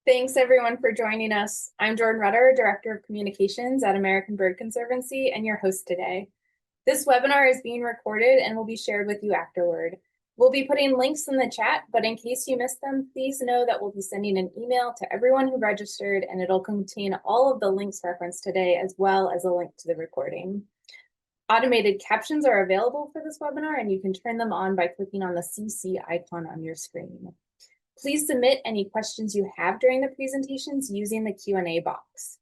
Thanks everyone for joining us. I'm Jordan Rutter, Director of Communications at American Bird Conservancy and your host today. This webinar is being recorded and will be shared with you afterward. We'll be putting links in the chat, but in case you missed them, please know that we'll be sending an email to everyone who registered and it'll contain all of the links referenced today as well as a link to the recording. Automated captions are available for this webinar and you can turn them on by clicking on the CC icon on your screen. Please submit any questions you have during the presentations using the Q&A box.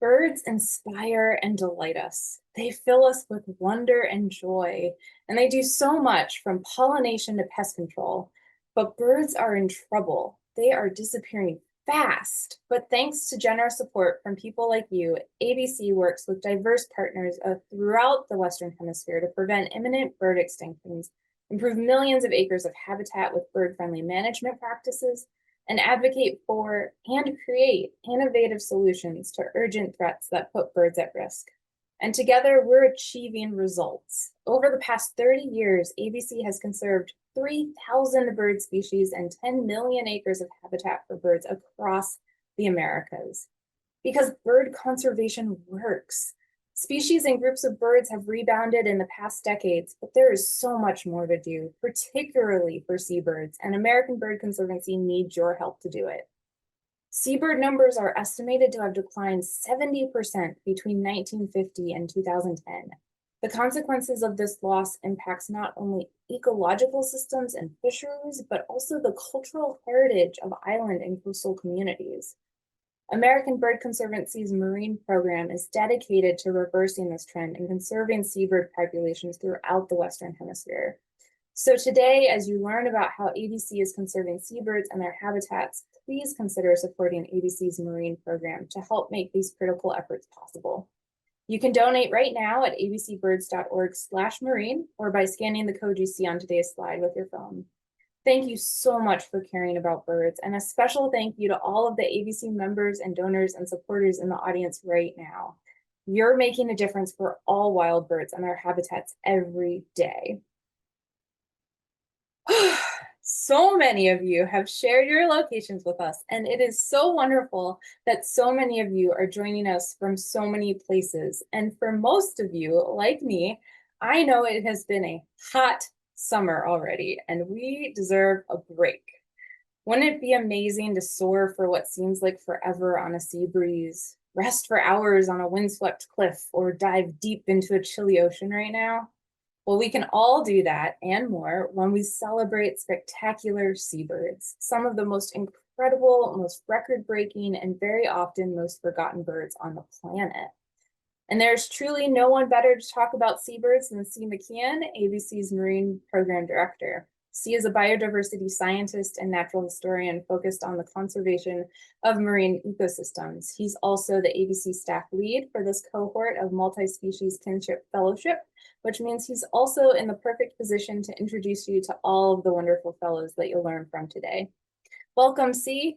Birds inspire and delight us. They fill us with wonder and joy, and they do so much from pollination to pest control. But birds are in trouble. They are disappearing fast. But thanks to generous support from people like you, ABC works with diverse partners throughout the Western Hemisphere to prevent imminent bird extinctions, improve millions of acres of habitat with bird-friendly management practices, and advocate for and create innovative solutions to urgent threats that put birds at risk. And together, we're achieving results. Over the past 30 years, ABC has conserved 3,000 bird species and 10 million acres of habitat for birds across the Americas. Because bird conservation works. Species and groups of birds have rebounded in the past decades, but there is so much more to do, particularly for seabirds, and American Bird Conservancy needs your help to do it. Seabird numbers are estimated to have declined 70% between 1950 and 2010. The consequences of this loss impacts not only ecological systems and fisheries, but also the cultural heritage of island and coastal communities. American Bird Conservancy's marine program is dedicated to reversing this trend and conserving seabird populations throughout the Western Hemisphere. So today, as you learn about how ABC is conserving seabirds and their habitats, please consider supporting ABC's marine program to help make these critical efforts possible. You can donate right now at abcbirds.org/marine or by scanning the code you see on today's slide with your phone. Thank you so much for caring about birds, and a special thank you to all of the ABC members and donors and supporters in the audience right now. You're making a difference for all wild birds and their habitats every day. So many of you have shared your locations with us, and it is so wonderful that so many of you are joining us from so many places. And for most of you, like me, I know it has been a hot summer already, and we deserve a break. Wouldn't it be amazing to soar for what seems like forever on a sea breeze, rest for hours on a windswept cliff, or dive deep into a chilly ocean right now? Well, we can all do that and more when we celebrate spectacular seabirds, some of the most incredible, most record-breaking, and very often most forgotten birds on the planet. And there's truly no one better to talk about seabirds than C. McKeon, ABC's Marine Program Director. C is a biodiversity scientist and natural historian focused on the conservation of marine ecosystems. He's also the ABC staff lead for this cohort of multi-species kinship fellowship, which means he's also in the perfect position to introduce you to all of the wonderful fellows that you'll learn from today. Welcome, C.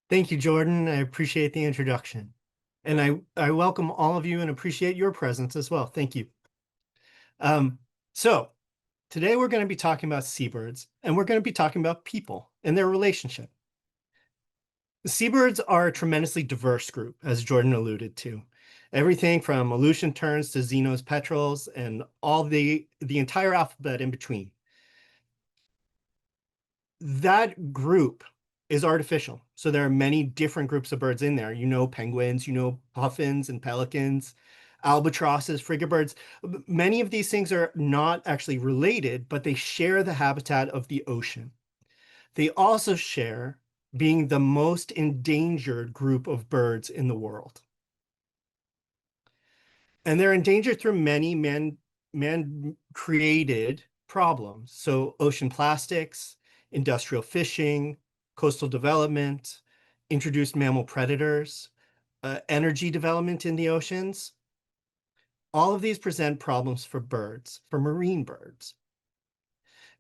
Thank you, Jordan. I appreciate the introduction. And I welcome all of you and appreciate your presence as well. Thank you. So today we're going to be talking about seabirds, and we're going to be talking about people and their relationship. The seabirds are a tremendously diverse group, as Jordan alluded to. Everything from Aleutian terns to Zeno's petrels and all the entire alphabet in between. That group is artificial. So there are many different groups of birds in there. You know, penguins, you know, puffins and pelicans, albatrosses, frigatebirds. Many of these things are not actually related, but they share the habitat of the ocean. They also share being the most endangered group of birds in the world. And they're endangered through many man-created problems. So ocean plastics, industrial fishing, coastal development, introduced mammal predators, energy development in the oceans. All of these present problems for birds, for marine birds.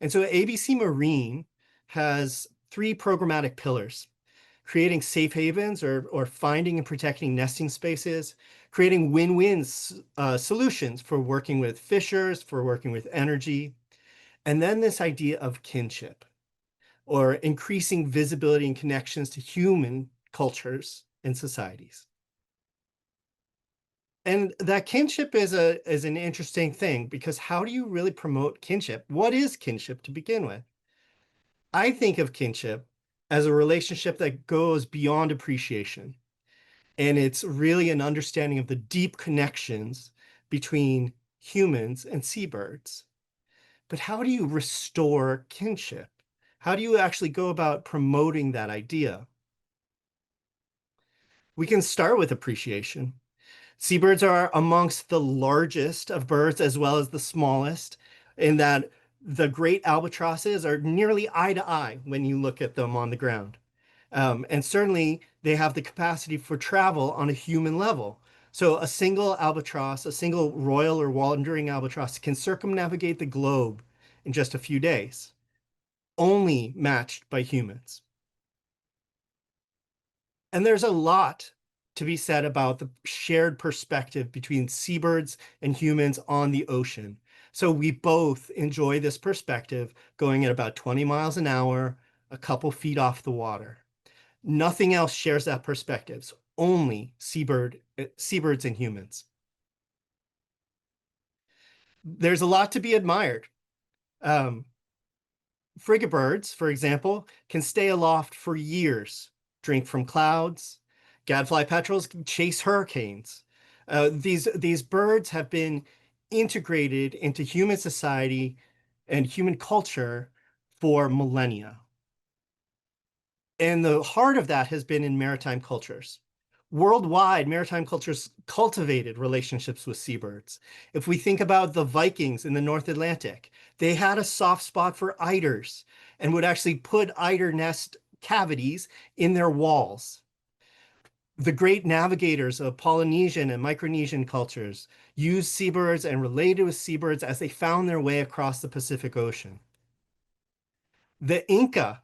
And so ABC Marine has three programmatic pillars: creating safe havens or finding and protecting nesting spaces, creating win-win solutions for working with fishers, for working with energy, and then this idea of kinship. or increasing visibility and connections to human cultures and societies. And that kinship is an interesting thing, because how do you really promote kinship? What is kinship to begin with? I think of kinship as a relationship that goes beyond appreciation. And it's really an understanding of the deep connections between humans and seabirds. But how do you restore kinship? How do you actually go about promoting that idea? We can start with appreciation. Seabirds are amongst the largest of birds as well as the smallest, in that the great albatrosses are nearly eye to eye when you look at them on the ground. And certainly they have the capacity for travel on a human level. So a single albatross, a single royal or wandering albatross, can circumnavigate the globe in just a few days, only matched by humans. And there's a lot to be said about the shared perspective between seabirds and humans on the ocean. So we both enjoy this perspective going at about 20 miles an hour, a couple feet off the water. Nothing else shares that perspective. Only seabirds and humans. There's a lot to be admired. Um, Frigate birds, for example, can stay aloft for years, drink from clouds. Gadfly petrels can chase hurricanes. These birds have been integrated into human society and human culture for millennia. And the heart of that has been in maritime cultures. Worldwide, maritime cultures cultivated relationships with seabirds. If we think about the Vikings in the North Atlantic, they had a soft spot for eiders and would actually put eider nest cavities in their walls. The great navigators of Polynesian and Micronesian cultures used seabirds and related with seabirds as they found their way across the Pacific Ocean. The Inca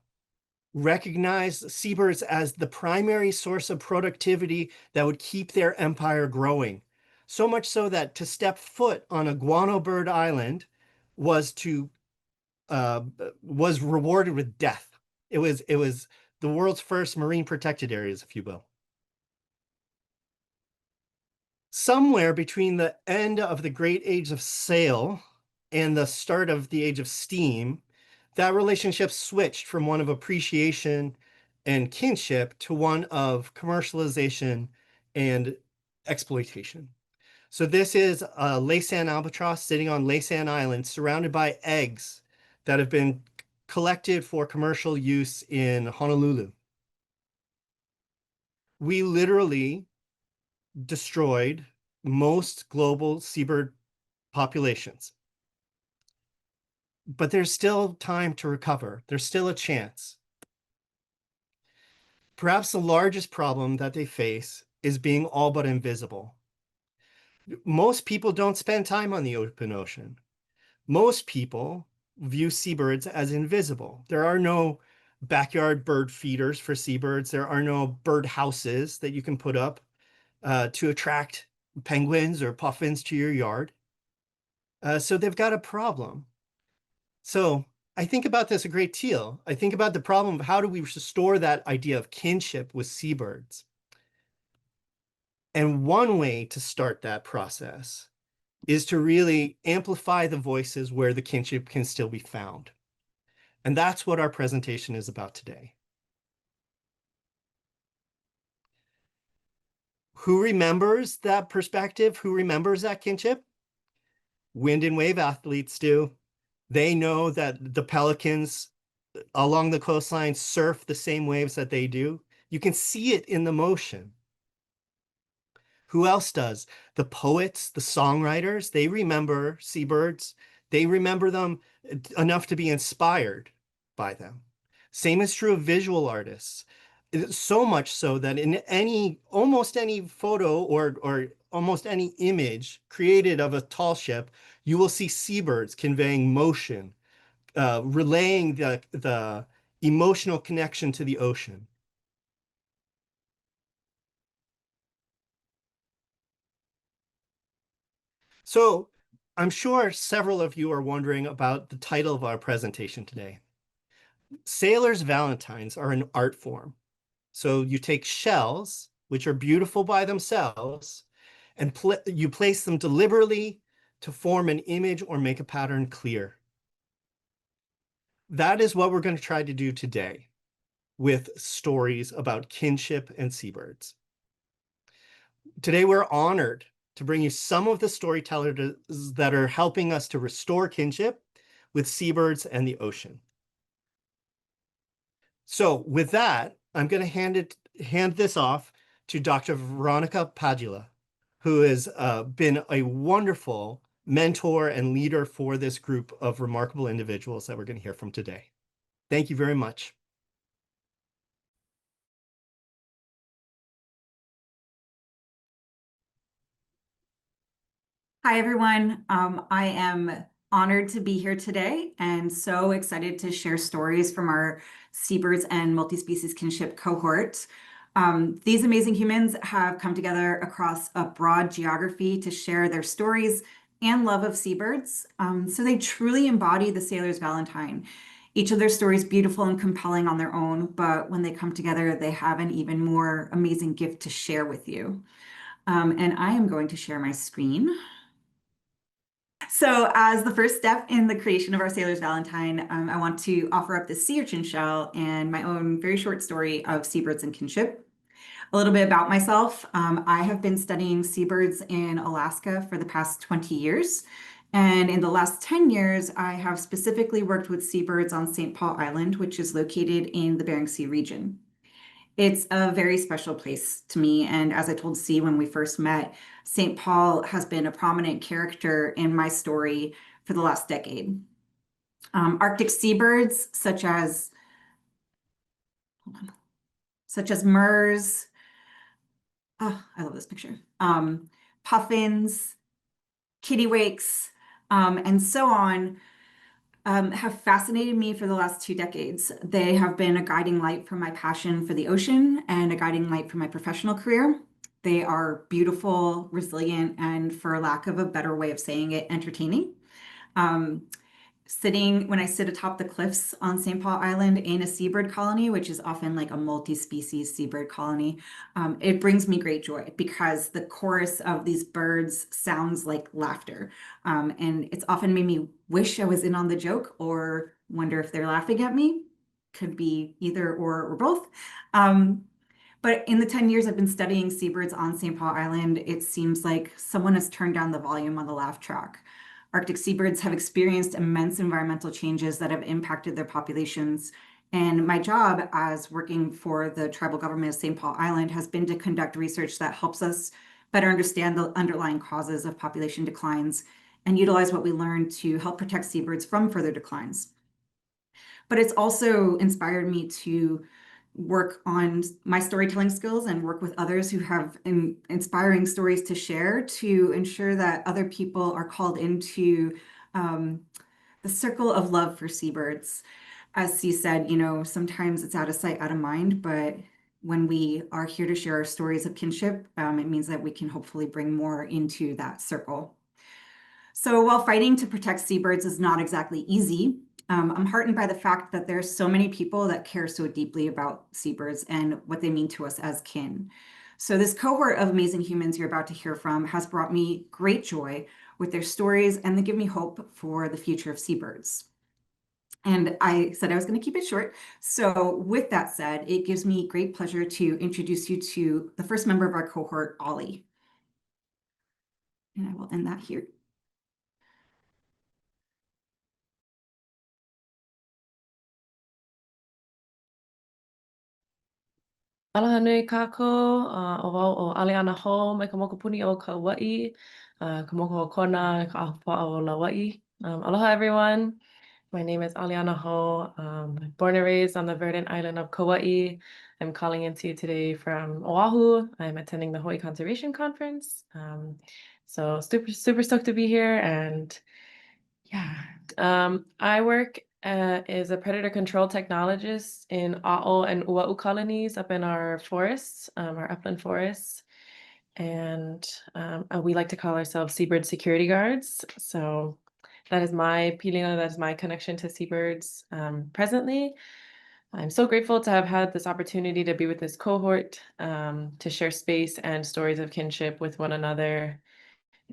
recognized seabirds as the primary source of productivity that would keep their empire growing. So much so that to step foot on a guano bird island was to was rewarded with death. It was the world's first marine protected areas, if you will. Somewhere between the end of the great age of sail and the start of the age of steam, that relationship switched from one of appreciation and kinship to one of commercialization and exploitation. So this is a Laysan albatross sitting on Laysan Island, surrounded by eggs that have been collected for commercial use in Honolulu. We literally destroyed most global seabird populations. But there's still time to recover. There's still a chance. Perhaps the largest problem that they face is being all but invisible. Most people don't spend time on the open ocean. Most people view seabirds as invisible. There are no backyard bird feeders for seabirds. There are no bird houses that you can put up to attract penguins or puffins to your yard. So they've got a problem. So I think about this a great deal. I think about the problem of how do we restore that idea of kinship with seabirds? And one way to start that process is to really amplify the voices where the kinship can still be found. And that's what our presentation is about today. Who remembers that perspective? Who remembers that kinship? Wind and wave athletes do. They know that the pelicans along the coastline surf the same waves that they do. You can see it in the motion. Who else does? The poets, the songwriters, they remember seabirds. They remember them enough to be inspired by them. Same is true of visual artists. So much so that in almost any photo or almost any image created of a tall ship, you will see seabirds conveying motion, relaying the emotional connection to the ocean. So I'm sure several of you are wondering about the title of our presentation today. Sailors' Valentines are an art form. So you take shells, which are beautiful by themselves, and you place them deliberately to form an image or make a pattern clear. That is what we're going to try to do today with stories about kinship and seabirds. Today, we're honored to bring you some of the storytellers that are helping us to restore kinship with seabirds and the ocean. So with that, I'm going to hand this off to Dr. Veronica Padula, who has been a wonderful mentor and leader for this group of remarkable individuals that we're going to hear from today. Thank you very much. Hi, everyone. I am honored to be here today and so excited to share stories from our Seabirds and multi-species kinship cohort. These amazing humans have come together across a broad geography to share their stories and love of seabirds. So they truly embody the sailor's Valentine. Each of their stories beautiful and compelling on their own, but when they come together, they have an even more amazing gift to share with you. And I am going to share my screen. So as the first step in the creation of our Sailor's Valentine, I want to offer up this sea urchin shell and my own very short story of seabirds and kinship. A little bit about myself. I have been studying seabirds in Alaska for the past 20 years. And in the last 10 years, I have specifically worked with seabirds on St. Paul Island, which is located in the Bering Sea region. It's a very special place to me. And as I told C when we first met, St. Paul has been a prominent character in my story for the last decade. Arctic seabirds, such as mers, oh, I love this picture, puffins, kittiwakes, and so on, have fascinated me for the last 2 decades. They have been a guiding light for my passion for the ocean and a guiding light for my professional career. They are beautiful, resilient, and for lack of a better way of saying it, entertaining. When I sit atop the cliffs on St. Paul Island in a seabird colony, which is often like a multi-species seabird colony, it brings me great joy because the chorus of these birds sounds like laughter. And it's often made me wish I was in on the joke or wonder if they're laughing at me. Could be either or both. But in the 10 years I've been studying seabirds on St. Paul Island, it seems like someone has turned down the volume on the laugh track. Arctic seabirds have experienced immense environmental changes that have impacted their populations. And my job as working for the tribal government of St. Paul Island has been to conduct research that helps us better understand the underlying causes of population declines and utilize what we learn to help protect seabirds from further declines. But it's also inspired me to work on my storytelling skills and work with others who have inspiring stories to share to ensure that other people are called into the circle of love for seabirds. As C said, sometimes it's out of sight, out of mind, but when we are here to share our stories of kinship, it means that we can hopefully bring more into that circle. So while fighting to protect seabirds is not exactly easy, I'm heartened by the fact that there's so many people that care so deeply about seabirds and what they mean to us as kin. So this cohort of amazing humans you're about to hear from has brought me great joy with their stories, and they give me hope for the future of seabirds. And I said I was going to keep it short. So with that said, it gives me great pleasure to introduce you to the first member of our cohort, Ollie. And I will end that here. Aloha nui kako, o wau o aliana ho mai ka mokupuni o Kauai, ka moko o kona, ka ahupa o Lauai. Aloha everyone, my name is Aliana Ho. Born and raised on the verdant island of Kauai. I'm calling into you today from Oahu. I'm attending the Hawaii Conservation Conference. So super stoked to be here, and yeah, I work as a predator control technologist in A'o and Ua'u colonies up in our forests, our upland forests. And we like to call ourselves seabird security guards. So That is my pilina, that is my connection to seabirds presently. I'm so grateful to have had this opportunity to be with this cohort, to share space and stories of kinship with one another.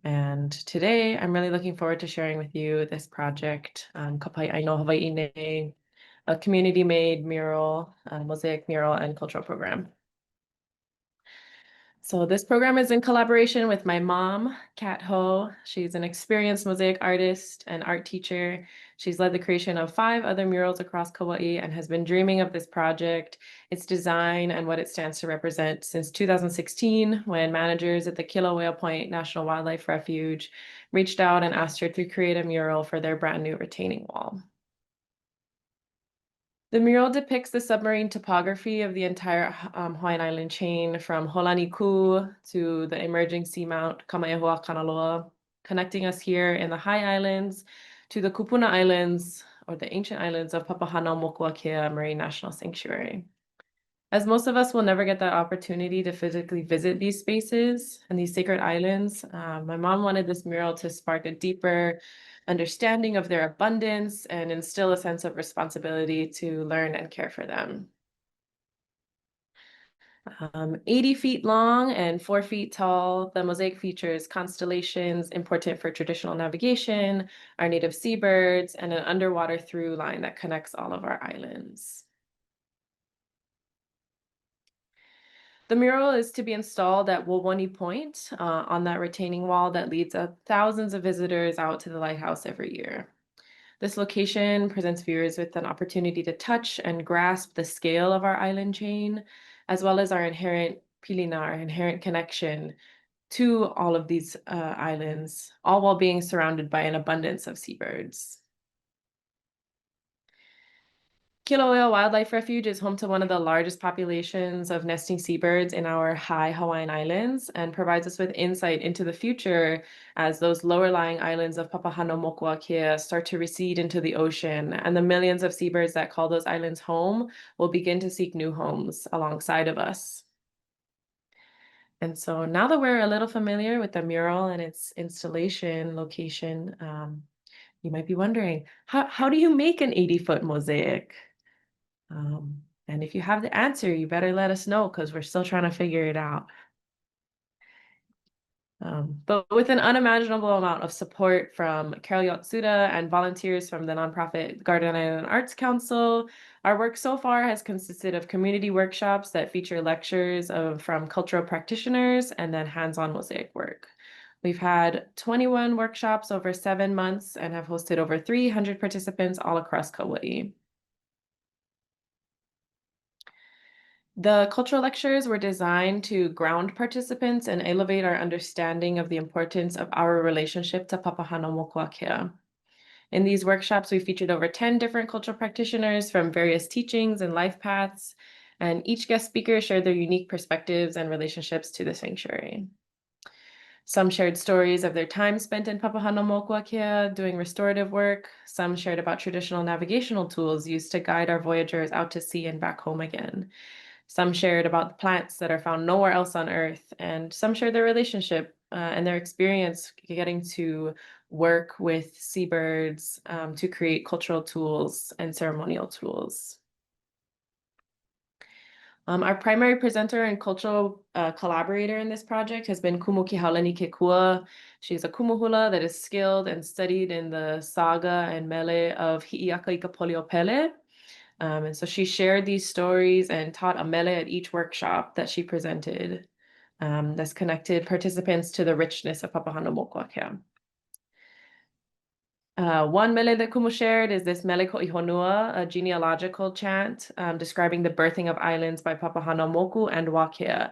And today, I'm really looking forward to sharing with you this project, Kapai Aino Hawaiian, a community-made mural, mosaic mural, and cultural program. So this program is in collaboration with my mom, Kat Ho. She's an experienced mosaic artist and art teacher. She's led the creation of 5 other murals across Kauai and has been dreaming of this project, its design, and what it stands to represent since 2016, when managers at the Kilauea Point National Wildlife Refuge reached out and asked her to create a mural for their brand new retaining wall. The mural depicts the submarine topography of the entire Hawaiian Island chain, from Holaniku to the emerging seamount Kamaehua Kanaloa, connecting us here in the High Islands to the Kupuna Islands, or the ancient islands of Papahanaumokuakea Marine National Sanctuary. As most of us will never get that opportunity to physically visit these spaces and these sacred islands, my mom wanted this mural to spark a deeper understanding of their abundance and instill a sense of responsibility to learn and care for them. 80 feet long and 4 feet tall, the mosaic features constellations important for traditional navigation, our native seabirds, and an underwater through line that connects all of our islands. The mural is to be installed at Wawoni Point on that retaining wall that leads thousands of visitors out to the lighthouse every year. This location presents viewers with an opportunity to touch and grasp the scale of our island chain, as well as our inherent pilina, our inherent connection to all of these islands, all while being surrounded by an abundance of seabirds. Kilauea Wildlife Refuge is home to one of the largest populations of nesting seabirds in our high Hawaiian Islands and provides us with insight into the future as those lower-lying islands of Papahanaumokuakea start to recede into the ocean, and the millions of seabirds that call those islands home will begin to seek new homes alongside of us. And so now that we're a little familiar with the mural and its installation location, you might be wondering, how do you make an 80-foot mosaic? And if you have the answer, you better let us know, because we're still trying to figure it out. But with an unimaginable amount of support from Carol Yotsuda and volunteers from the nonprofit Garden Island Arts Council, our work so far has consisted of community workshops that feature lectures from cultural practitioners and then hands-on mosaic work. We've had 21 workshops over 7 months and have hosted over 300 participants all across Kauai. The cultural lectures were designed to ground participants and elevate our understanding of the importance of our relationship to Papahanaumokuakea. In these workshops, we featured over 10 different cultural practitioners from various teachings and life paths, and each guest speaker shared their unique perspectives and relationships to the sanctuary. Some shared stories of their time spent in Papahanaumokuakea doing restorative work. Some shared about traditional navigational tools used to guide our voyagers out to sea and back home again. Some shared about the plants that are found nowhere else on Earth, and some shared their relationship and their experience getting to work with seabirds to create cultural tools and ceremonial tools. Our primary presenter and cultural collaborator in this project has been Kumu Kihaulani Kekua. She's a kumuhula that is skilled and studied in the saga and mele of Hi'iaka Ikapoliopele. And so she shared these stories and taught a mele at each workshop that she presented. That's connected participants to the richness of Papahanaumokuakea. One mele that Kumu shared is this mele ko'ihonua, a genealogical chant describing the birthing of islands by Papahanaumoku and Wakea,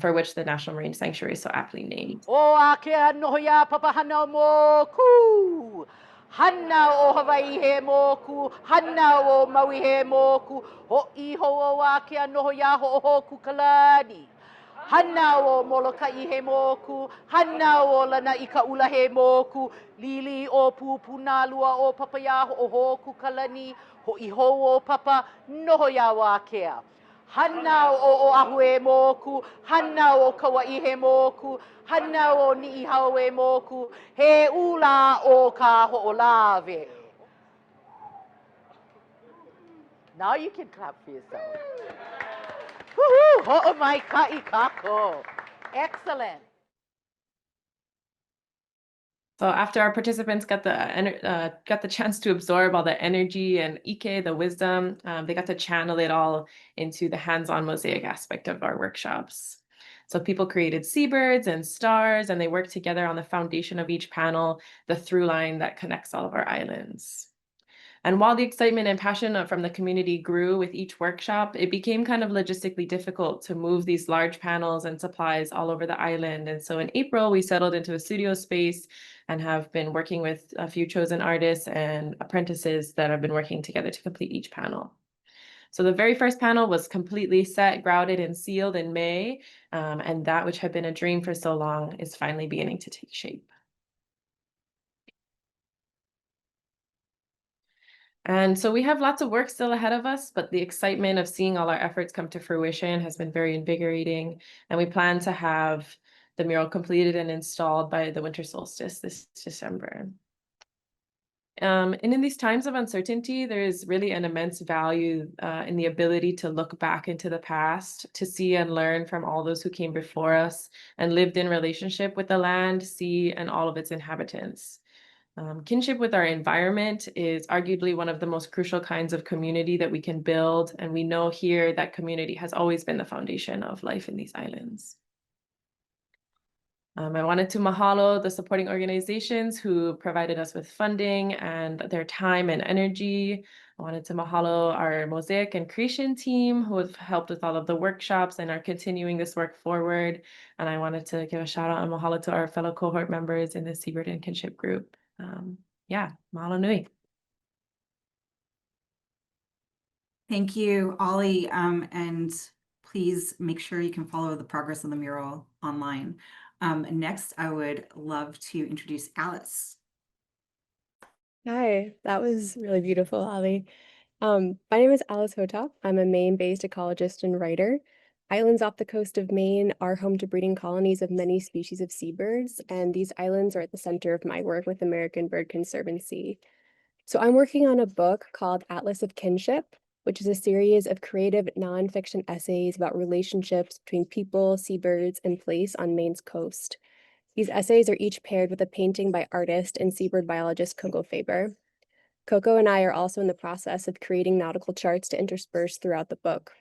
for which the National Marine Sanctuary is so aptly named. O Akea nohoia Papahanaumoku. Hana o Hawaii he moku, hana o Maui he moku, ho iho o Akea nohoia ho'ohoku kalani. Hana o Molokai he moku, hana o Lana Ikaula he moku, lili o Pupunalua o Papaya ho'ohoku kalani, ho iho o Papa nohoia o Akea. Hana o ahu e moku, hana o Kauai he moku, hana o ni'ihau e moku, he ula o ka ho'olawe. Now you can clap for yourself. Woohoo! Ho'omaikai kako. Excellent. So after our participants got the chance to absorb all the energy and ike, the wisdom, they got to channel it all into the hands-on mosaic aspect of our workshops. So people created seabirds and stars, and they worked together on the foundation of each panel, the through line that connects all of our islands. And while the excitement and passion from the community grew with each workshop, it became kind of logistically difficult to move these large panels and supplies all over the island. And so in April, we settled into a studio space and have been working with a few chosen artists and apprentices that have been working together to complete each panel. So the very first panel was completely set, grouted, and sealed in May. And that which had been a dream for so long is finally beginning to take shape. And so we have lots of work still ahead of us, but the excitement of seeing all our efforts come to fruition has been very invigorating. And we plan to have the mural completed and installed by the winter solstice this December. And in these times of uncertainty, there is really an immense value in the ability to look back into the past, to see and learn from all those who came before us and lived in relationship with the land, sea, and all of its inhabitants. Kinship with our environment is arguably one of the most crucial kinds of community that we can build, and we know here that community has always been the foundation of life in these islands. I wanted to mahalo the supporting organizations who provided us with funding and their time and energy. I wanted to mahalo our mosaic and creation team who have helped with all of the workshops and are continuing this work forward. And I wanted to give a shout out and mahalo to our fellow cohort members in the Seabird and Kinship group. Yeah, mahalo nui. Thank you, Ollie. And please make sure you can follow the progress of the mural online. Next, I would love to introduce Alice. Hi, that was really beautiful, Ali. My name is Alice Hotopp. I'm a Maine-based ecologist and writer. Islands off the coast of Maine are home to breeding colonies of many species of seabirds, and these islands are at the center of my work with American Bird Conservancy. So I'm working on a book called Atlas of Kinship, which is a series of creative nonfiction essays about relationships between people, seabirds, and place on Maine's coast. These essays are each paired with a painting by artist and seabird biologist Coco Faber. Coco and I are also in the process of creating nautical charts to intersperse throughout the book.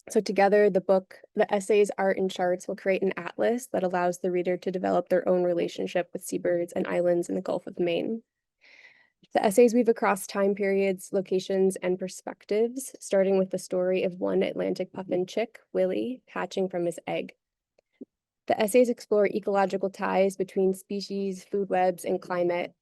So together, the essays, art, and charts will create an atlas that allows the reader to develop their own relationship with seabirds and islands in the Gulf of Maine. The essays weave across time periods, locations, and perspectives, starting with the story of one Atlantic puffin chick, Willie, hatching from his egg. The essays explore ecological ties between species, food webs, and climate,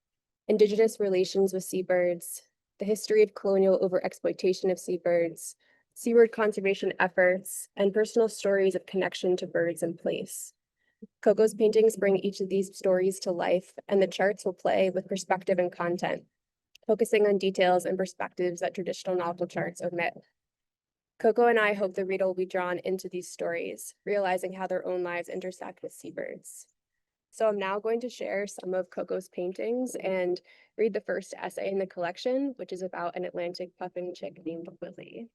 indigenous relations with seabirds, the history of colonial overexploitation of seabirds, seabird conservation efforts, and personal stories of connection to birds and place. Coco's paintings bring each of these stories to life, and the charts will play with perspective and content, focusing on details and perspectives that traditional nautical charts omit. Coco and I hope the reader will be drawn into these stories, realizing how their own lives intersect with seabirds. So I'm now going to share some of Coco's paintings and read the first essay in the collection, which is about an Atlantic puffin chick named Willie.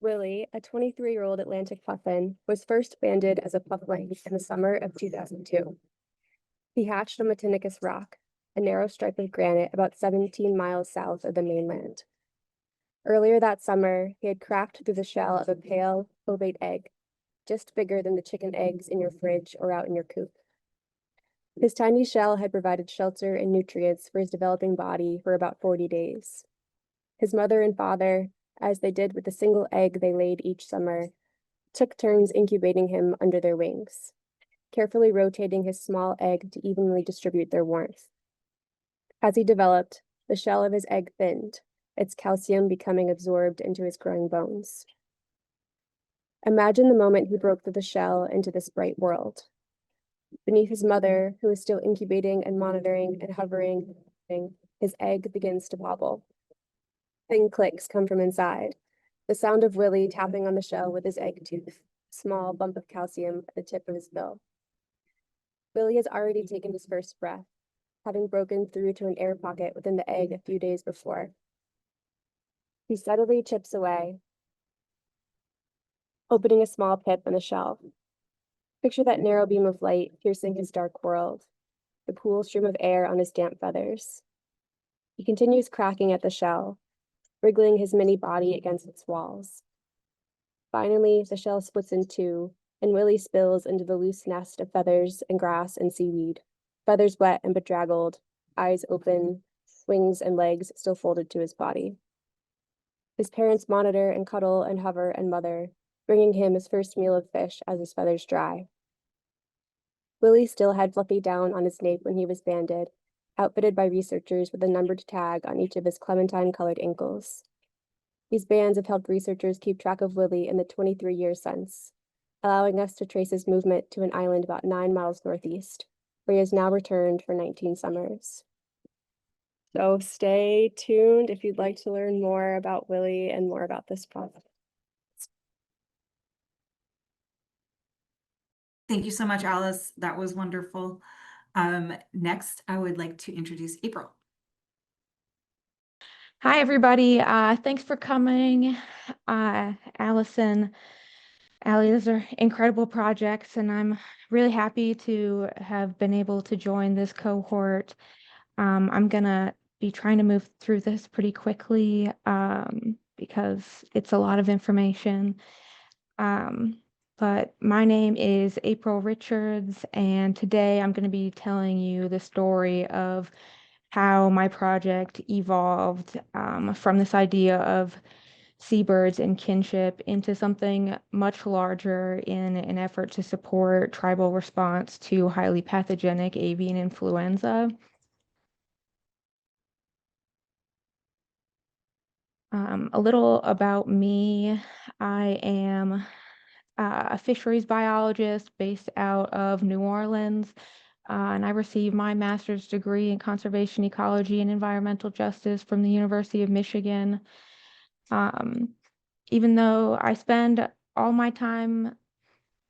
Willie, a 23-year-old Atlantic puffin, was first banded as a puffling in the summer of 2002. He hatched on Matinicus Rock, a narrow stripe of granite about 17 miles south of the mainland. Earlier that summer, he had cracked through the shell of a pale, ovate egg, just bigger than the chicken eggs in your fridge or out in your coop. His tiny shell had provided shelter and nutrients for his developing body for about 40 days. His mother and father, as they did with the single egg they laid each summer, took turns incubating him under their wings, carefully rotating his small egg to evenly distribute their warmth. As he developed, the shell of his egg thinned, its calcium becoming absorbed into his growing bones. Imagine the moment he broke through the shell into this bright world. Beneath his mother, who is still incubating and monitoring and hovering, his egg begins to wobble. Thin clicks come from inside. The sound of Willie tapping on the shell with his egg tooth, a small bump of calcium at the tip of his bill. Willie has already taken his first breath, having broken through to an air pocket within the egg a few days before. He steadily chips away, opening a small pip in the shell. Picture that narrow beam of light piercing his dark world, the cool stream of air on his damp feathers. He continues cracking at the shell, wriggling his mini body against its walls. Finally, the shell splits in two, and Willie spills into the loose nest of feathers and grass and seaweed, feathers wet and bedraggled, eyes open, wings and legs still folded to his body. His parents monitor and cuddle and hover and mother, bringing him his first meal of fish as his feathers dry. Willie still had Fluffy down on his nape when he was banded, outfitted by researchers with a numbered tag on each of his clementine-colored ankles. These bands have helped researchers keep track of Willie in the 23 years since, allowing us to trace his movement to an island about 9 miles northeast, where he has now returned for 19 summers. So stay tuned if you'd like to learn more about Willie and more about this project. Thank you so much, Alice. That was wonderful. Next, I would like to introduce April. Hi, everybody. Thanks for coming. Allison, Allie, those are incredible projects, and I'm really happy to have been able to join this cohort. I'm going to be trying to move through this pretty quickly because it's a lot of information. But my name is April Richards, and today I'm going to be telling you the story of how my project evolved from this idea of seabirds and kinship into something much larger in an effort to support tribal response to highly pathogenic avian influenza. A little about me. I am a fisheries biologist based out of New Orleans, and I received my master's degree in conservation ecology and environmental justice from the University of Michigan. Even though I spend all my time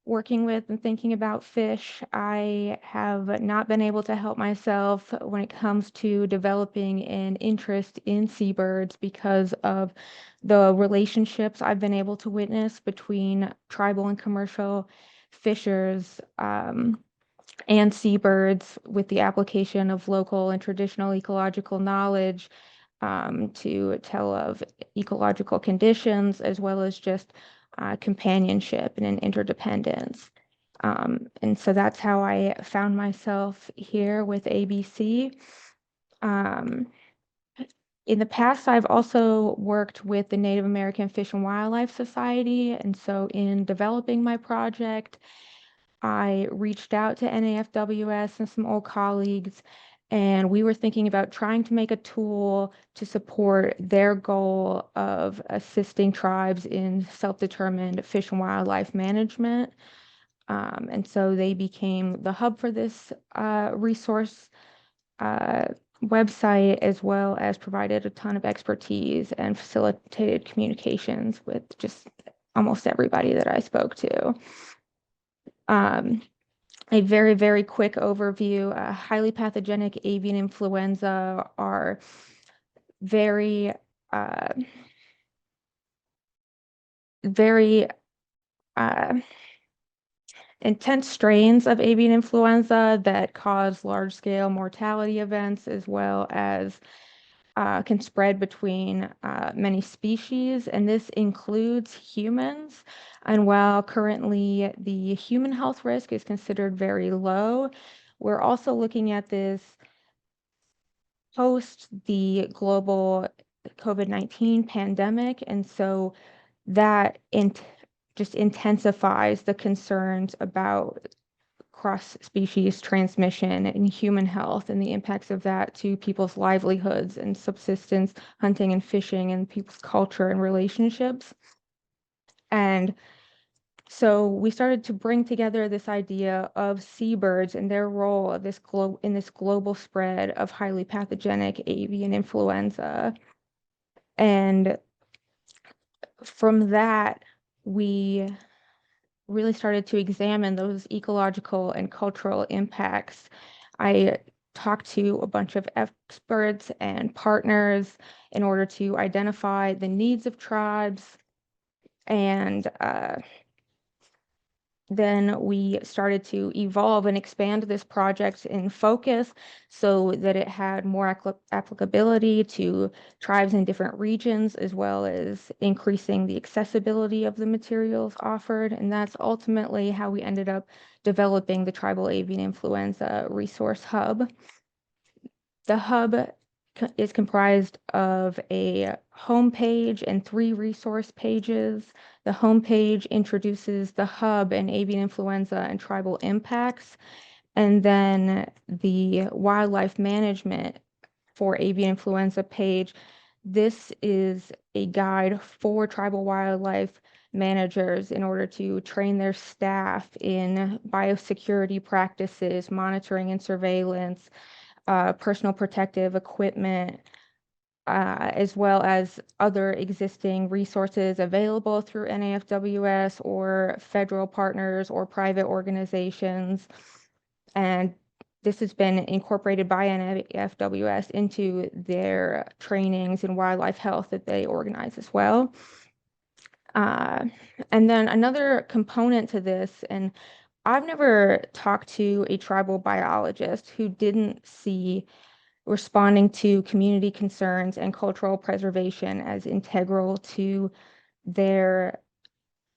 working with and thinking about fish, I have not been able to help myself when it comes to developing an interest in seabirds because of the relationships I've been able to witness between tribal and commercial fishers and seabirds with the application of local and traditional ecological knowledge to tell of ecological conditions, as well as just companionship and an interdependence. And so that's how I found myself here with ABC. In the past, I've also worked with the Native American Fish and Wildlife Society. And so in developing my project, I reached out to NAFWS and some old colleagues, and we were thinking about trying to make a tool to support their goal of assisting tribes in self-determined fish and wildlife management. And so they became the hub for this resource website, as well as provided a ton of expertise and facilitated communications with just almost everybody that I spoke to. A very, very quick overview. Highly pathogenic avian influenza are very intense strains of avian influenza that cause large-scale mortality events, as well as can spread between many species, and this includes humans. And while currently the human health risk is considered very low, we're also looking at this post the global COVID-19 pandemic, and so that just intensifies the concerns about cross-species transmission and human health and the impacts of that to people's livelihoods and subsistence, hunting and fishing, and people's culture and relationships. And So we started to bring together this idea of seabirds and their role of in this global spread of highly pathogenic avian influenza. And from that, we really started to examine those ecological and cultural impacts. I talked to a bunch of experts and partners in order to identify the needs of tribes, and then we started to evolve and expand this project in focus so that it had more applicability to tribes in different regions, as well as increasing the accessibility of the materials offered. And that's ultimately how we ended up developing the Tribal Avian Influenza Resource Hub. The hub is comprised of a homepage and 3 resource pages. The homepage introduces the hub and avian influenza and tribal impacts, and then the wildlife management for avian influenza page. This is a guide for tribal wildlife managers in order to train their staff in biosecurity practices, monitoring and surveillance, personal protective equipment, as well as other existing resources available through NAFWS or federal partners or private organizations. And this has been incorporated by NAFWS into their trainings in wildlife health that they organize as well. And then another component to this, and I've never talked to a tribal biologist who didn't see responding to community concerns and cultural preservation as integral to their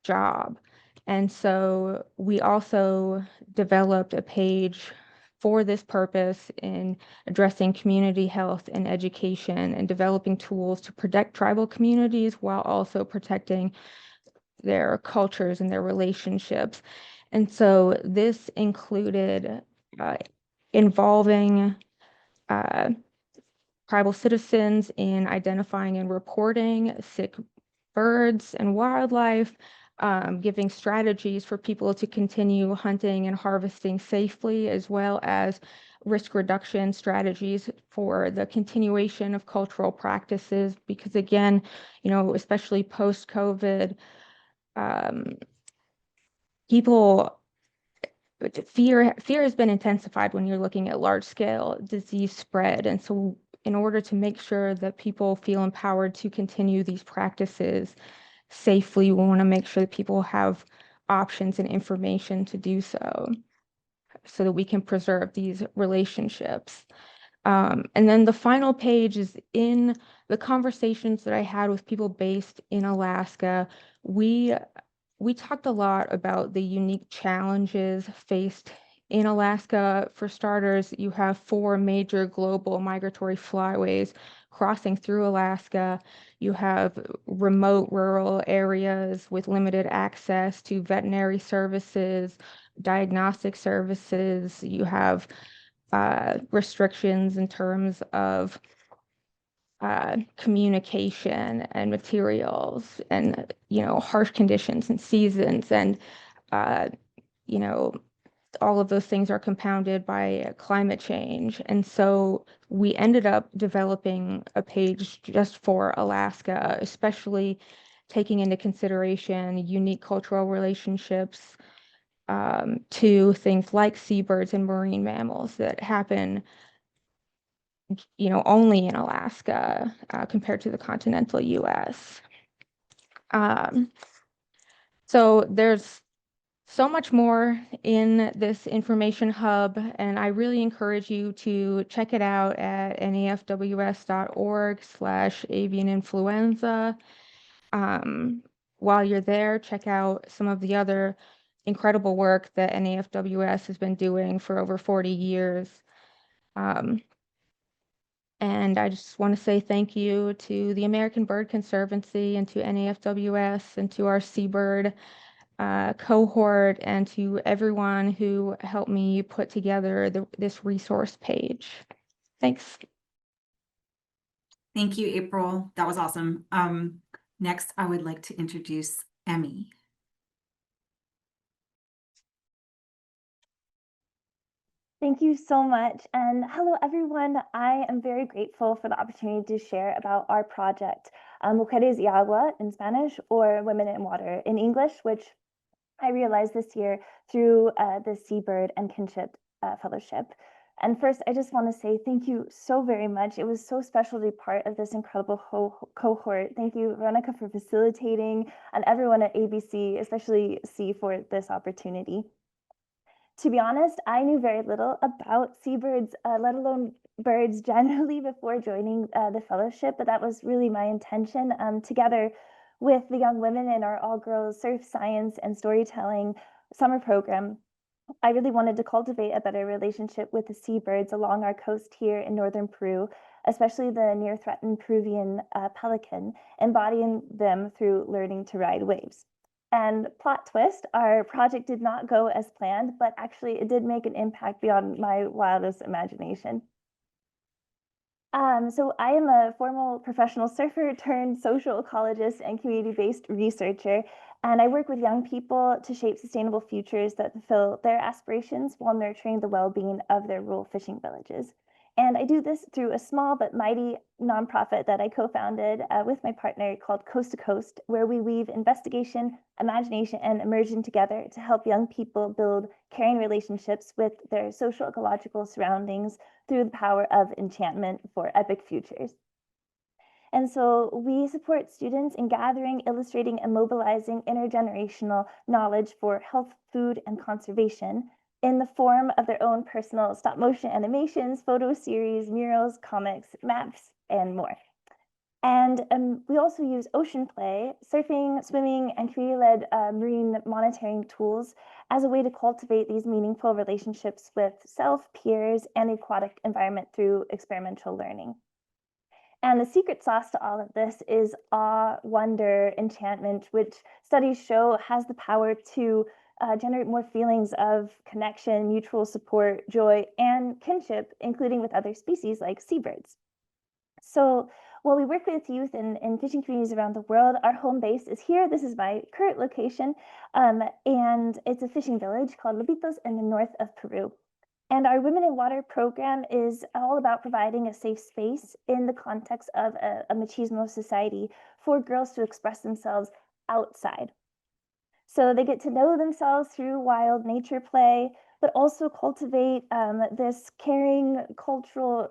job. And so we also developed a page for this purpose in addressing community health and education and developing tools to protect tribal communities while also protecting their cultures and their relationships. And so this included involving tribal citizens in identifying and reporting sick birds and wildlife, giving strategies for people to continue hunting and harvesting safely, as well as risk reduction strategies for the continuation of cultural practices. Because again, especially post-COVID, fear has been intensified when you're looking at large scale disease spread. And so in order to make sure that people feel empowered to continue these practices safely, we want to make sure that people have options and information to do so that we can preserve these relationships. And then the final page is in the conversations that I had with people based in Alaska. We talked a lot about the unique challenges faced in Alaska. For starters, you have 4 major global migratory flyways crossing through Alaska. You have remote rural areas with limited access to veterinary services, diagnostic services. You have restrictions in terms of communication and materials, and harsh conditions and seasons, and all of those things are compounded by climate change. And so we ended up developing a page just for Alaska, especially taking into consideration unique cultural relationships to things like seabirds and marine mammals that happen only in Alaska compared to the continental US. So there's so much more in this information hub, and I really encourage you to check it out at nafws.org/avian influenza. While you're there, check out some of the other incredible work that NAFWS has been doing for over 40 years. And I just want to say thank you to the American Bird Conservancy and to NAFWS and to our Seabird cohort and to everyone who helped me put together this resource page. Thanks. Thank you, April. That was awesome. Next, I would like to introduce Emi. Thank you so much. And hello, everyone. I am very grateful for the opportunity to share about our project, Mujeres y Agua in Spanish, or Women in Water in English, which I realized this year through the Seabird and Kinship Fellowship. And first, I just want to say thank you so very much. It was so special to be part of this incredible cohort. Thank you, Veronica, for facilitating, and everyone at ABC, especially C, for this opportunity. To be honest, I knew very little about seabirds, let alone birds generally, before joining the fellowship, but that was really my intention. Together with the young women in our all-girls surf science and storytelling summer program, I really wanted to cultivate a better relationship with the seabirds along our coast here in northern Peru, especially the near-threatened Peruvian pelican, embodying them through learning to ride waves. And plot twist, our project did not go as planned, but actually it did make an impact beyond my wildest imagination. So I am a formal professional surfer turned social ecologist and community-based researcher, and I work with young people to shape sustainable futures that fulfill their aspirations while nurturing the well-being of their rural fishing villages. And I do this through a small but mighty nonprofit that I co-founded with my partner called Coast to Coast, where we weave investigation, imagination, and immersion together to help young people build caring relationships with their social ecological surroundings through the power of enchantment for epic futures. And so we support students in gathering, illustrating, and mobilizing intergenerational knowledge for health, food, and conservation in the form of their own personal stop motion animations, photo series, murals, comics, maps, and more. And we also use ocean play, surfing, swimming, and community-led marine monitoring tools as a way to cultivate these meaningful relationships with self, peers, and the aquatic environment through experimental learning. And the secret sauce to all of this is awe, wonder, enchantment, which studies show has the power to generate more feelings of connection, mutual support, joy, and kinship, including with other species like seabirds. So while we work with youth in fishing communities around the world, our home base is here. This is my current location, and it's a fishing village called Lobitos in the north of Peru. And our Women in Water program is all about providing a safe space in the context of a machismo society for girls to express themselves outside. So they get to know themselves through wild nature play, but also cultivate this caring cultural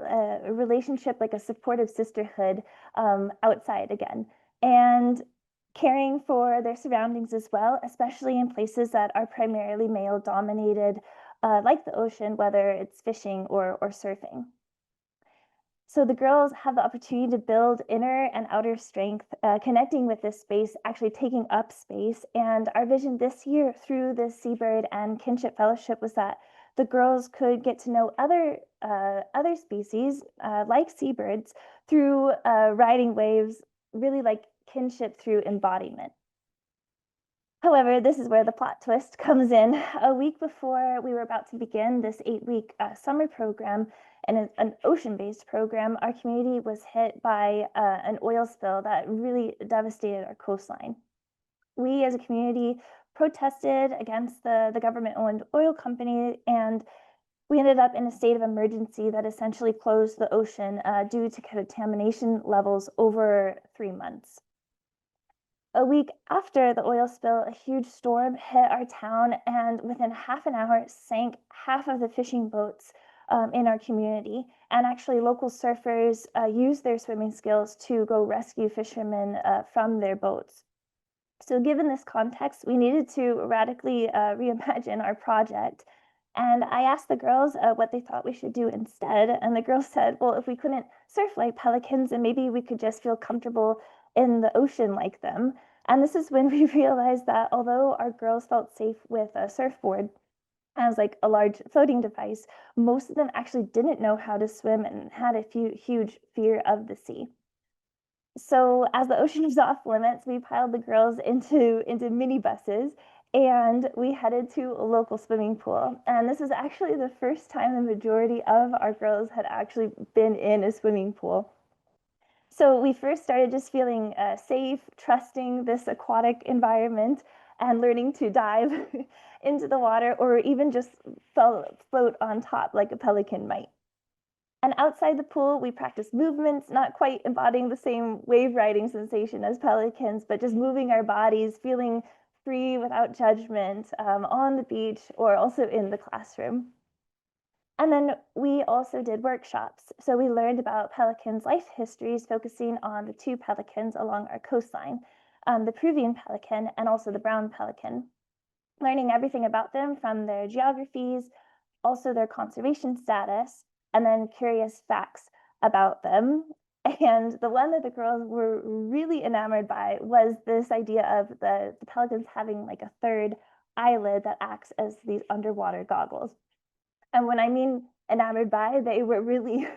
relationship, like a supportive sisterhood outside again. And caring for their surroundings as well, especially in places that are primarily male dominated, like the ocean, whether it's fishing or surfing. So the girls have the opportunity to build inner and outer strength, connecting with this space, actually taking up space. And our vision this year through the Seabird and Kinship Fellowship was that the girls could get to know other species, like seabirds, through riding waves, really like kinship through embodiment. However, this is where the plot twist comes in. A week before we were about to begin this 8-week summer program, and an ocean-based program, our community was hit by an oil spill that really devastated our coastline. We as a community protested against the government-owned oil company, and we ended up in a state of emergency that essentially closed the ocean due to contamination levels over 3 months. A week after the oil spill, a huge storm hit our town, and within half an hour sank half of the fishing boats in our community. And actually local surfers used their swimming skills to go rescue fishermen from their boats. So given this context, we needed to radically reimagine our project. And I asked the girls what they thought we should do instead. And the girls said, well, if we couldn't surf like pelicans, then maybe we could just feel comfortable in the ocean like them. And this is when we realized that although our girls felt safe with a surfboard as like a large floating device, most of them actually didn't know how to swim and had a huge fear of the sea. So as the ocean was off limits, we piled the girls into minibuses, and we headed to a local swimming pool. And this was actually the first time the majority of our girls had actually been in a swimming pool. So we first started just feeling safe, trusting this aquatic environment. and learning to dive into the water or even just float on top like a pelican might. And outside the pool, we practice movements, not quite embodying the same wave riding sensation as pelicans, but just moving our bodies, feeling free without judgment on the beach or also in the classroom. And then we also did workshops. So we learned about pelicans' life histories, focusing on the two pelicans along our coastline, the Peruvian pelican and also the brown pelican, learning everything about them from their geographies, also their conservation status, and then curious facts about them. And the one that the girls were really enamored by was this idea of the pelicans having like a third eyelid that acts as these underwater goggles. And when I mean enamored by, they were really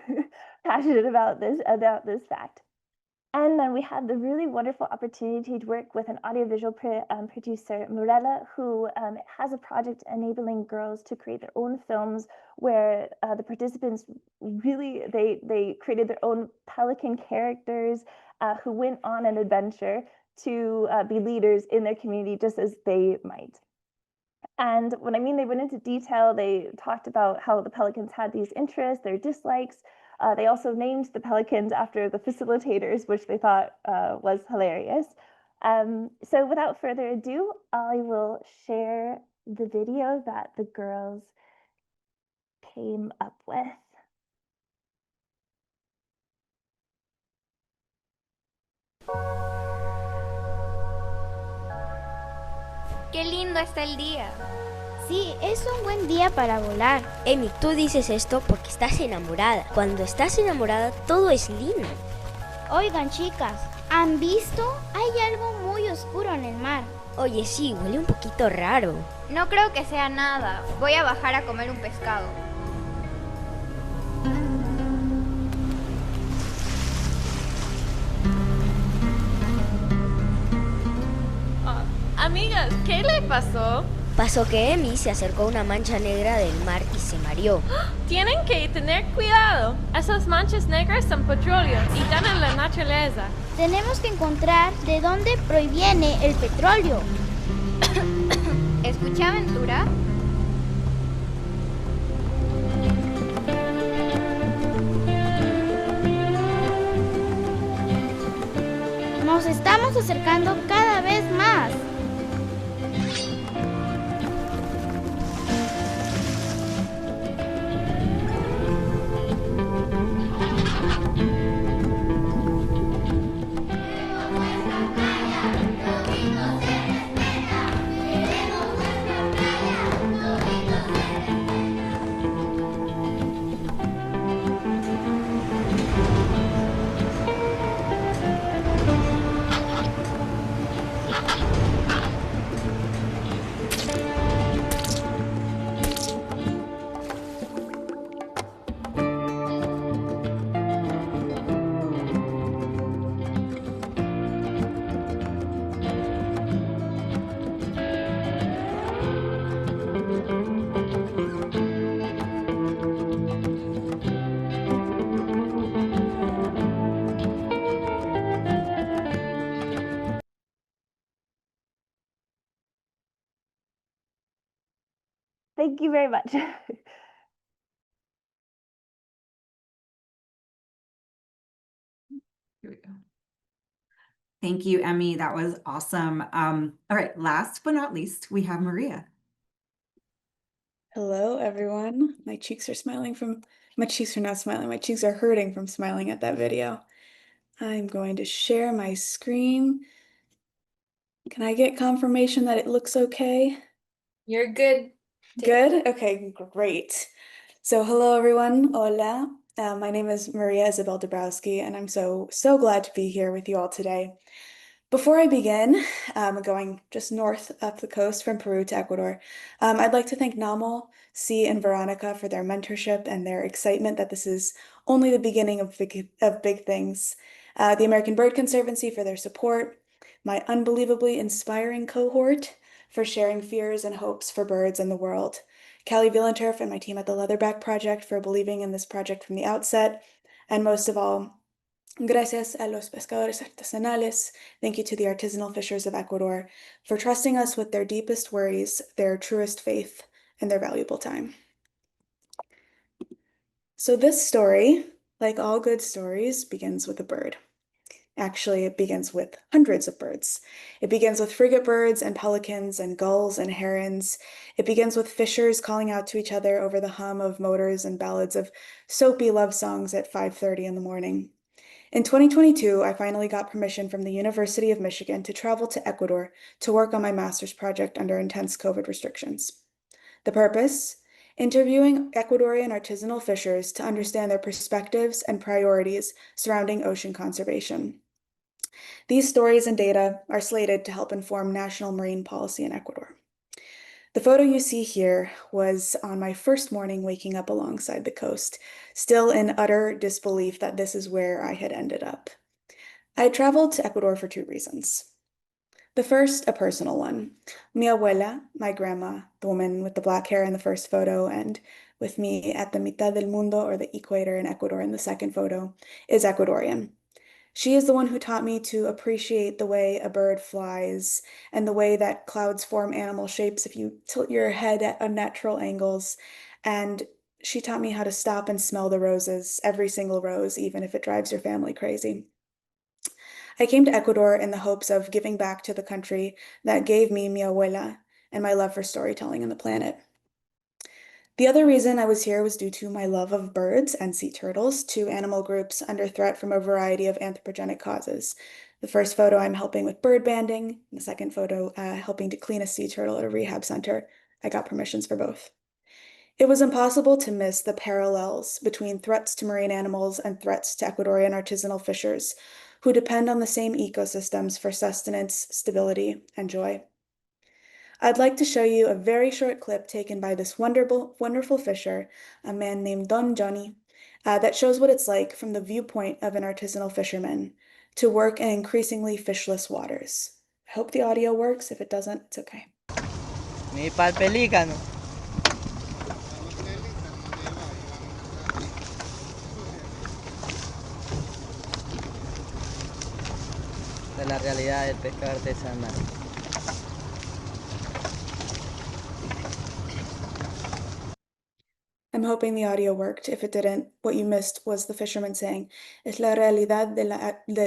passionate about this fact. And then we had the really wonderful opportunity to work with an audiovisual producer, Mural, who has a project enabling girls to create their own films where the participants really, they created their own pelican characters who went on an adventure to be leaders in their community just as they might. And when I mean they went into detail, they talked about how the pelicans had these interests, their dislikes. They also named the pelicans after the facilitators, which they thought was hilarious. So without further ado, I will share the video that the girls came up with. Qué lindo está el día. Sí, es un buen día para volar. Emi, tú dices esto porque estás enamorada. Cuando estás enamorada, todo es lindo. Oigan, chicas, ¿han visto? Hay algo muy oscuro en el mar. Oye, sí, huele un poquito raro. No creo que sea nada. Voy a bajar a comer un pescado. Amigas, ¿qué le pasó? Pasó que Emi se acercó a una mancha negra del mar y se mareó. Tienen que tener cuidado. Esas manchas negras son petróleo y están en la naturaleza. Tenemos que encontrar de dónde proviene el petróleo. ¿Escucha, Aventura? Nos estamos acercando cada vez más. Thank you very much. Here we go. Thank you, Emi. That was awesome. All right, last but not least, we have Maria. Hello, everyone. My cheeks are not smiling. My cheeks are hurting from smiling at that video. I'm going to share my screen. Can I get confirmation that it looks okay? You're good. Good? Okay, great. So hello, everyone. Hola. My name is María Isabel Dabrowski, and I'm so glad to be here with you all today. Before I begin, going just north up the coast from Peru to Ecuador, I'd like to thank Namal, C, and Veronica for their mentorship and their excitement that this is only the beginning of big things. The American Bird Conservancy for their support, my unbelievably inspiring cohort for sharing fears and hopes for birds in the world, Callie Villenturf and my team at the Leatherback Project for believing in this project from the outset, and most of all, Gracias a los pescadores artesanales. Thank you to the artisanal fishers of Ecuador for trusting us with their deepest worries, their truest faith, and their valuable time. So this story, like all good stories, begins with a bird. Actually, it begins with hundreds of birds. It begins with frigate birds and pelicans and gulls and herons. It begins with fishers calling out to each other over the hum of motors and ballads of soapy love songs at 5:30 in the morning. In 2022, I finally got permission from the University of Michigan to travel to Ecuador to work on my master's project under intense COVID restrictions. The purpose? Interviewing Ecuadorian artisanal fishers to understand their perspectives and priorities surrounding ocean conservation. These stories and data are slated to help inform national marine policy in Ecuador. The photo you see here was on my first morning waking up alongside the coast, still in utter disbelief that this is where I had ended up. I traveled to Ecuador for two reasons. The first, a personal one. Mi abuela, my grandma, the woman with the black hair in the first photo, and with me at the mitad del mundo, or the equator in Ecuador in the second photo, is Ecuadorian. She is the one who taught me to appreciate the way a bird flies and the way that clouds form animal shapes if you tilt your head at unnatural angles. And she taught me how to stop and smell the roses, every single rose, even if it drives your family crazy. I came to Ecuador in the hopes of giving back to the country that gave me mi abuela and my love for storytelling and the planet. The other reason I was here was due to my love of birds and sea turtles, two animal groups under threat from a variety of anthropogenic causes. The first photo, I'm helping with bird banding. The second photo, helping to clean a sea turtle at a rehab center. I got permissions for both. It was impossible to miss the parallels between threats to marine animals and threats to Ecuadorian artisanal fishers, who depend on the same ecosystems for sustenance, stability, and joy. I'd like to show you a very short clip taken by this wonderful fisher, a man named Don Johnny, that shows what it's like from the viewpoint of an artisanal fisherman to work in increasingly fishless waters. I hope the audio works. If it doesn't, it's okay. Mi pal pelícano. De la realidad del pescado artesanal. I'm hoping the audio worked. If it didn't, what you missed was the fisherman saying, "Es la realidad de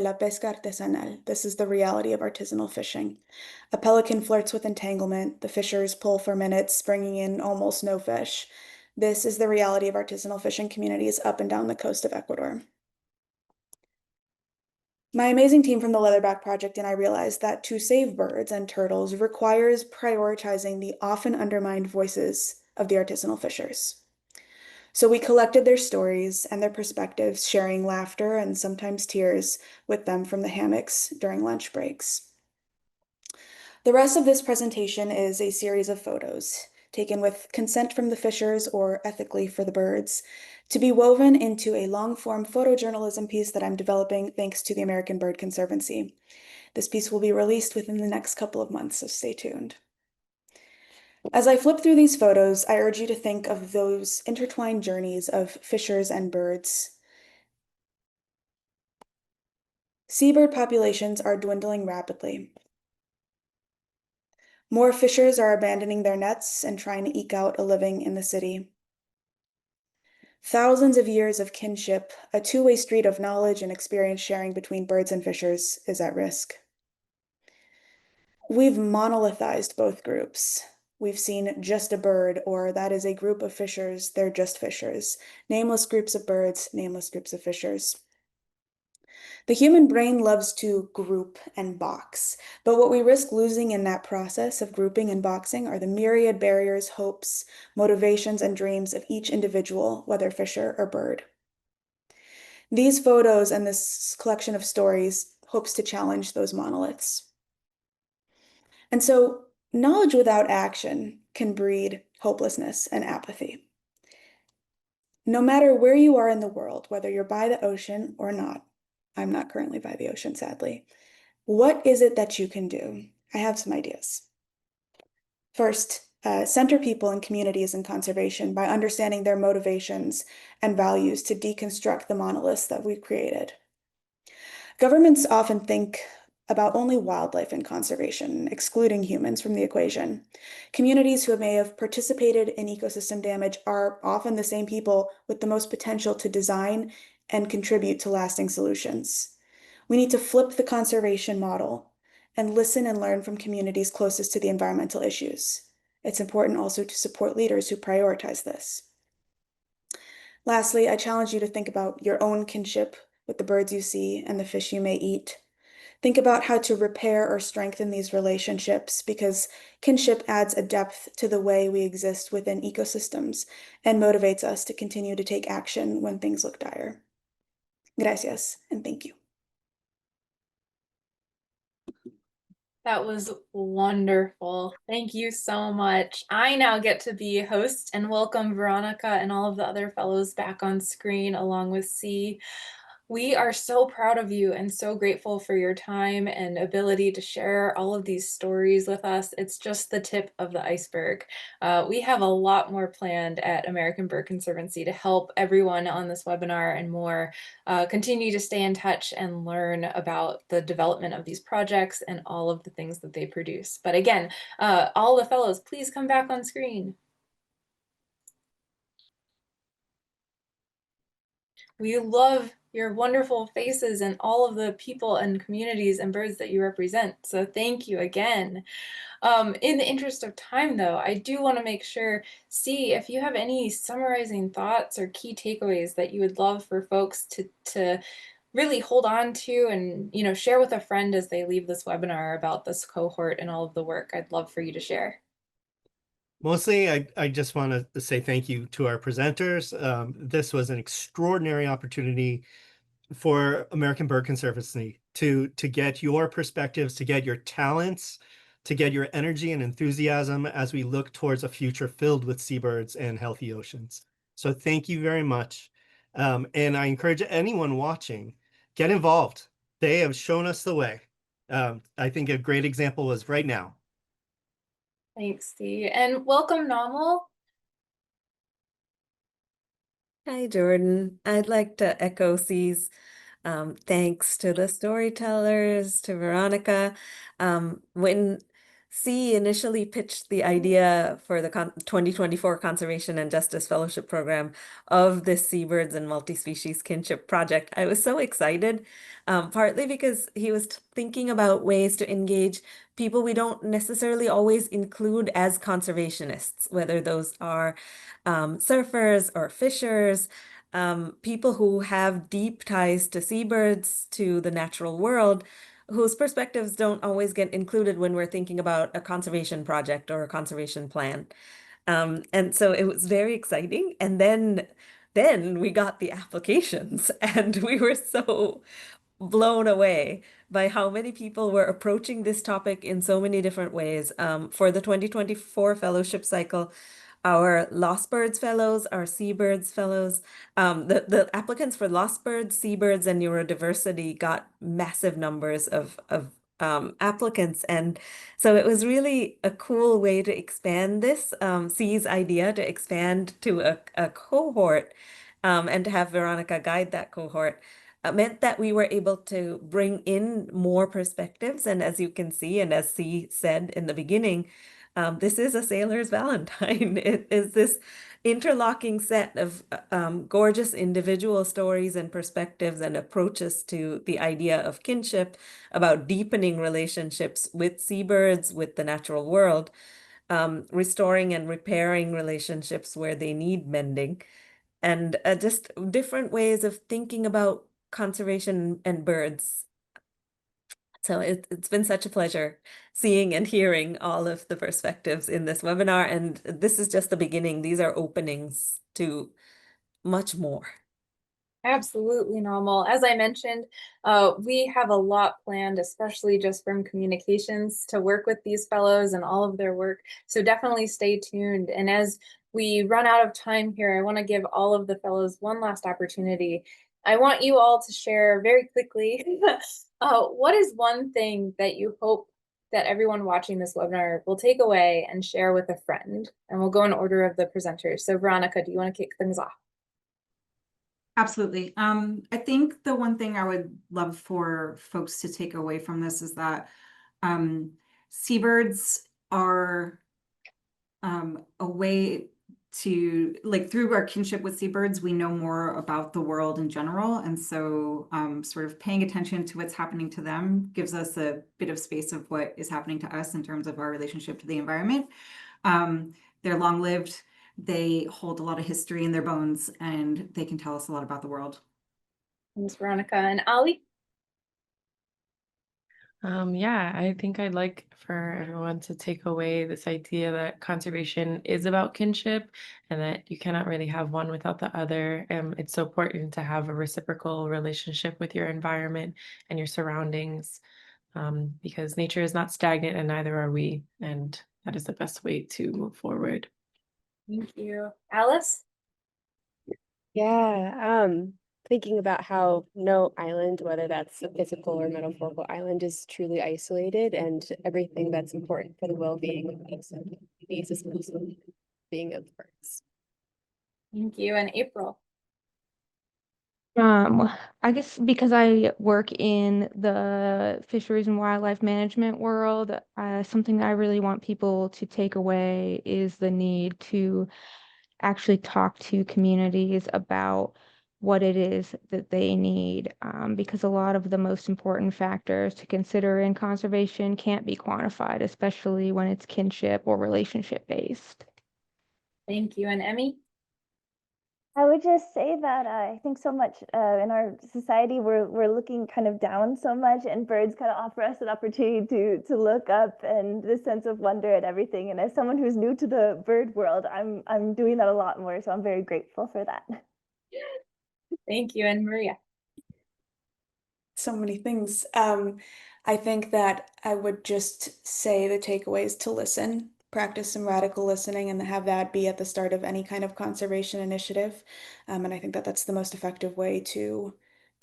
la pesca artesanal." This is the reality of artisanal fishing. A pelican flirts with entanglement. The fishers pull for minutes, bringing in almost no fish. This is the reality of artisanal fishing communities up and down the coast of Ecuador. My amazing team from the Leatherback Project and I realized that to save birds and turtles requires prioritizing the often undermined voices of the artisanal fishers. So we collected their stories and their perspectives, sharing laughter and sometimes tears with them from the hammocks during lunch breaks. The rest of this presentation is a series of photos taken with consent from the fishers or ethically for the birds, to be woven into a long-form photojournalism piece that I'm developing thanks to the American Bird Conservancy. This piece will be released within the next couple of months, so stay tuned. As I flip through these photos, I urge you to think of those intertwined journeys of fishers and birds. Seabird populations are dwindling rapidly. More fishers are abandoning their nets and trying to eke out a living in the city. Thousands of years of kinship, a two-way street of knowledge and experience sharing between birds and fishers, is at risk. We've monolithized both groups. We've seen just a bird, or that is a group of fishers, they're just fishers. Nameless groups of birds, nameless groups of fishers. The human brain loves to group and box, but what we risk losing in that process of grouping and boxing are the myriad barriers, hopes, motivations, and dreams of each individual, whether fisher or bird. These photos and this collection of stories hopes to challenge those monoliths. And so, knowledge without action can breed hopelessness and apathy. No matter where you are in the world, whether you're by the ocean or not, I'm not currently by the ocean, sadly, what is it that you can do? I have some ideas. First, center people and communities in conservation by understanding their motivations and values to deconstruct the monoliths that we've created. Governments often think about only wildlife in conservation, excluding humans from the equation. Communities who may have participated in ecosystem damage are often the same people with the most potential to design and contribute to lasting solutions. We need to flip the conservation model and listen and learn from communities closest to the environmental issues. It's important also to support leaders who prioritize this. Lastly, I challenge you to think about your own kinship with the birds you see and the fish you may eat. Think about how to repair or strengthen these relationships, because kinship adds a depth to the way we exist within ecosystems and motivates us to continue to take action when things look dire. Gracias, and thank you. That was wonderful. Thank you so much. I now get to be host and welcome Veronica and all of the other fellows back on screen along with C. We are so proud of you and so grateful for your time and ability to share all of these stories with us. It's just the tip of the iceberg. We have a lot more planned at American Bird Conservancy to help everyone on this webinar and more continue to stay in touch and learn about the development of these projects and all of the things that they produce. But again, all the fellows, please come back on screen. We love your wonderful faces and all of the people and communities and birds that you represent. So thank you again. In the interest of time, though, I do want to make sure, see if you have any summarizing thoughts or key takeaways that you would love for folks to really hold on to and share with a friend as they leave this webinar about this cohort and all of the work. I'd love for you to share. Mostly, I just want to say thank you to our presenters. This was an extraordinary opportunity for American Bird Conservancy to get your perspectives, to get your talents, to get your energy and enthusiasm as we look towards a future filled with seabirds and healthy oceans. So thank you very much. And I encourage anyone watching, get involved. They have shown us the way. I think a great example was right now. Thanks, Dee. And welcome, Namal. Hi, Jordan. I'd like to echo C's thanks to the storytellers, to Veronica. When C initially pitched the idea for the 2024 Conservation and Justice Fellowship Program of this Seabirds and Multi-Species Kinship project, I was so excited, partly because he was thinking about ways to engage people we don't necessarily always include as conservationists, whether those are surfers or fishers, people who have deep ties to seabirds, to the natural world, whose perspectives don't always get included when we're thinking about a conservation project or a conservation plan. And so it was very exciting. And then we got the applications, and we were so blown away by how many people were approaching this topic in so many different ways. For the 2024 fellowship cycle, our Lost Birds Fellows, our Seabirds Fellows, the applicants for Lost Birds, Seabirds, and Neurodiversity got massive numbers of applicants. And so it was really a cool way to expand this, C's idea to expand to a cohort, and to have Veronica guide that cohort. Meant that we were able to bring in more perspectives. And as you can see, and as C said in the beginning, this is a sailor's Valentine. It is this interlocking set of gorgeous individual stories and perspectives and approaches to the idea of kinship, about deepening relationships with seabirds, with the natural world, restoring and repairing relationships where they need mending, and just different ways of thinking about conservation and birds. So it's been such a pleasure seeing and hearing all of the perspectives in this webinar. And this is just the beginning. These are openings to much more. Absolutely, Namal. As I mentioned, we have a lot planned, especially just from communications, to work with these fellows and all of their work. So definitely stay tuned. And as we run out of time here, I want to give all of the fellows one last opportunity. I want you all to share very quickly, what is one thing that you hope that everyone watching this webinar will take away and share with a friend? And we'll go in order of the presenters. So Veronica, do you want to kick things off? Absolutely. I think the one thing I would love for folks to take away from this is that seabirds are a way to, like, through our kinship with seabirds, we know more about the world in general. And so sort of paying attention to what's happening to them gives us a bit of space of what is happening to us in terms of our relationship to the environment. They're long-lived. They hold a lot of history in their bones, and they can tell us a lot about the world. Thanks, Veronica. And Ali? Yeah, I think I'd like for everyone to take away this idea that conservation is about kinship and that you cannot really have one without the other. It's so important to have a reciprocal relationship with your environment and your surroundings, because nature is not stagnant and neither are we. And that is the best way to move forward. Thank you. Alice? Yeah, thinking about how no island, whether that's a physical or metaphorical island, is truly isolated, and everything that's important for the well-being of these communities is also being of birds. Thank you. And April? I guess because I work in the fisheries and wildlife management world, something that I really want people to take away is the need to actually talk to communities about what it is that they need, because a lot of the most important factors to consider in conservation can't be quantified, especially when it's kinship or relationship based. Thank you. And Emi? I would just say that I think so much in our society we're looking kind of down so much, and birds kind of offer us an opportunity to look up and this sense of wonder at everything. And as someone who's new to the bird world, I'm doing that a lot more, so I'm very grateful for that. Thank you. And Maria? So many things. I think that I would just say the takeaway is to listen, practice some radical listening, and have that be at the start of any kind of conservation initiative. And I think that that's the most effective way to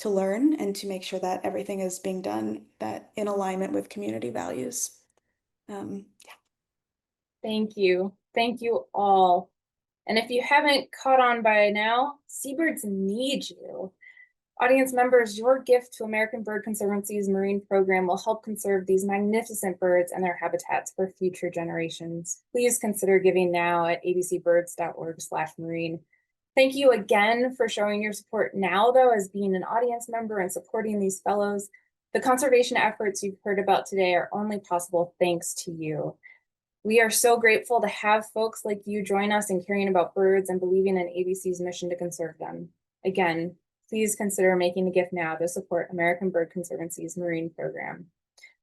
learn and to make sure that everything is being done that in alignment with community values. Yeah. Thank you. Thank you all. And if you haven't caught on by now, seabirds need you. Audience members, your gift to American Bird Conservancy's marine program will help conserve these magnificent birds and their habitats for future generations. Please consider giving now at abcbirds.org/marine. Thank you again for showing your support now, though, as being an audience member and supporting these fellows. The conservation efforts you've heard about today are only possible thanks to you. We are so grateful to have folks like you join us in caring about birds and believing in ABC's mission to conserve them. Again, please consider making a gift now to support American Bird Conservancy's marine program.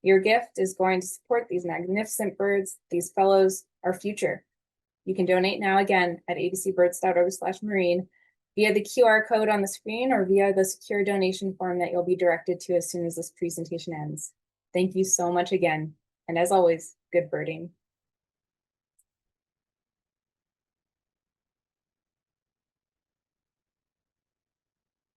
Your gift is going to support these magnificent birds, these fellows, our future. You can donate now again at abcbirds.org/marine via the QR code on the screen or via the secure donation form that you'll be directed to as soon as this presentation ends. Thank you so much again. And as always, good birding.